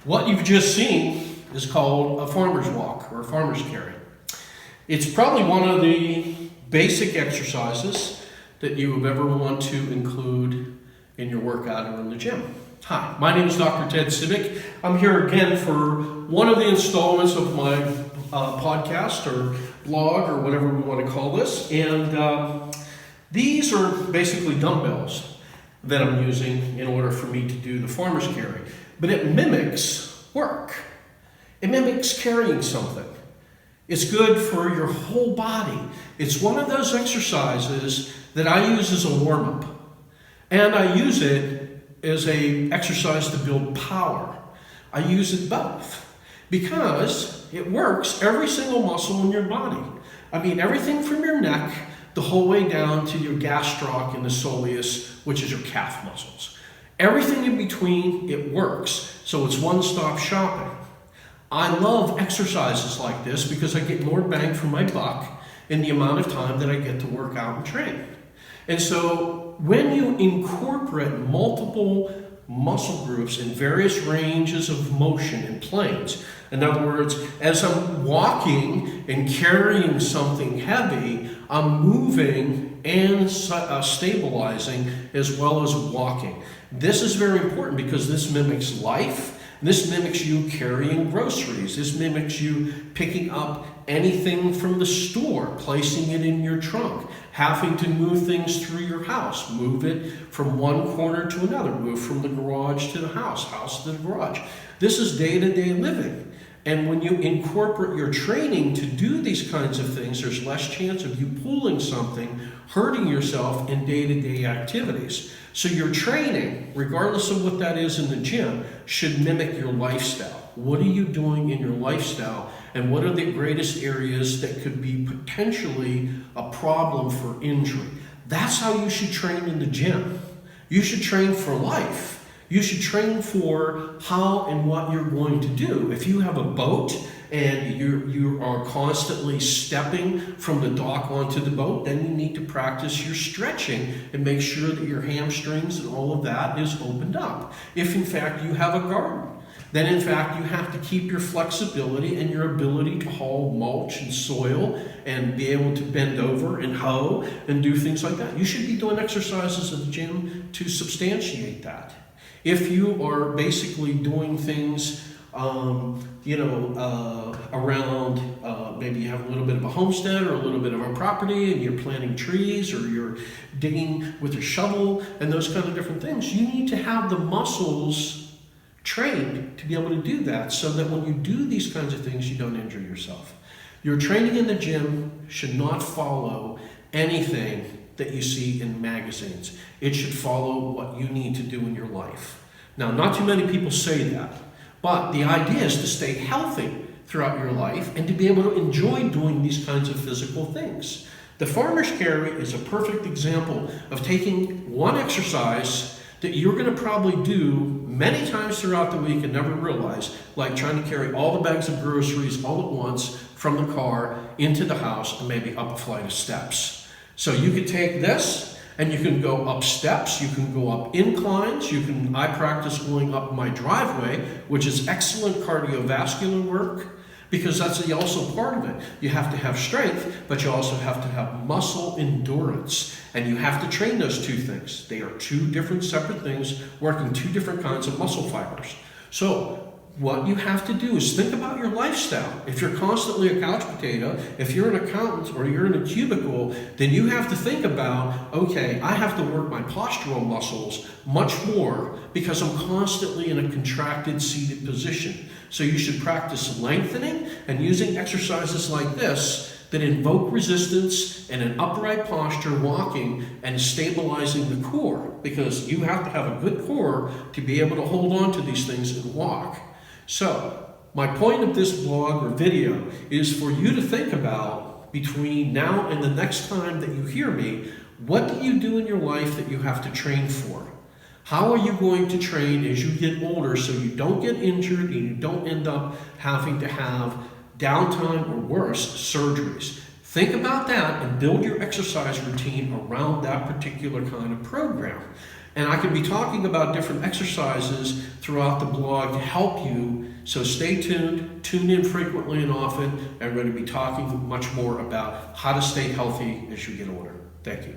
What you've just seen is called a farmer's walk or a farmer's carry. It's probably one of the basic exercises that you would ever want to include in your workout or in the gym. Hi, my name is Dr. Ted Civic. I'm here again for one of the installments of my podcast or blog or whatever we want to call this. And these are basically dumbbells that I'm using in order for me to do the farmer's carry. But it mimics work. It mimics carrying something. It's good for your whole body. It's one of those exercises that I use as a warm-up. And I use it as an exercise to build power. I use it both because it works every single muscle in your body. I mean, everything from your neck the whole way down to your gastroc and the soleus, which is your calf muscles. Everything in between, it works. So it's one-stop shopping. I love exercises like this because I get more bang for my buck in the amount of time that I get to work out and train. And so when you incorporate multiple muscle groups in various ranges of motion and planes, in other words, as I'm walking and carrying something heavy, I'm moving and stabilizing as well as walking. This is very important because this mimics life. This mimics you carrying groceries. This mimics you picking up anything from the store, placing it in your trunk, having to move things through your house, move it from one corner to another, move from the garage to the house to the garage. This is day-to-day living. And when you incorporate your training to do these kinds of things, there's less chance of you pulling something, hurting yourself in day-to-day activities. So your training, regardless of what that is in the gym, should mimic your lifestyle. What are you doing in your lifestyle? And what are the greatest areas that could be potentially a problem for injury? That's how you should train in the gym. You should train for life. You should train for how and what you're going to do. If you have a boat and you are constantly stepping from the dock onto the boat, then you need to practice your stretching and make sure that your hamstrings and all of that is opened up. If in fact you have a garden, then in fact you have to keep your flexibility and your ability to haul mulch and soil and be able to bend over and hoe and do things like that. You should be doing exercises at the gym to substantiate that. If you are basically doing things, around, maybe you have a little bit of a homestead or a little bit of a property and you're planting trees or you're digging with a shovel and those kind of different things, you need to have the muscles trained to be able to do that so that when you do these kinds of things, you don't injure yourself. Your training in the gym should not follow anything that you see in magazines. It should follow what you need to do in your life. Now, not too many people say that, but the idea is to stay healthy throughout your life and to be able to enjoy doing these kinds of physical things. The farmer's carry is a perfect example of taking one exercise that you're going to probably do many times throughout the week and never realize, like trying to carry all the bags of groceries all at once from the car into the house and maybe up a flight of steps. So you could take this and you can go up steps, you can go up inclines, I practice going up my driveway, which is excellent cardiovascular work because that's also part of it. You have to have strength, but you also have to have muscle endurance. And you have to train those two things. They are two different separate things working two different kinds of muscle fibers. So what you have to do is think about your lifestyle. If you're constantly a couch potato, if you're an accountant or you're in a cubicle, then you have to think about, okay, I have to work my postural muscles much more because I'm constantly in a contracted seated position. So you should practice lengthening and using exercises like this that invoke resistance and an upright posture, walking and stabilizing the core, because you have to have a good core to be able to hold on to these things and walk. So, my point of this blog or video is for you to think about between now and the next time that you hear me, what do you do in your life that you have to train for? How are you going to train as you get older so you don't get injured and you don't end up having to have downtime or worse, surgeries? Think about that and build your exercise routine around that particular kind of program. And I can be talking about different exercises throughout the blog to help you. So stay tuned, tune in frequently and often. I'm going to be talking much more about how to stay healthy as you get older. Thank you.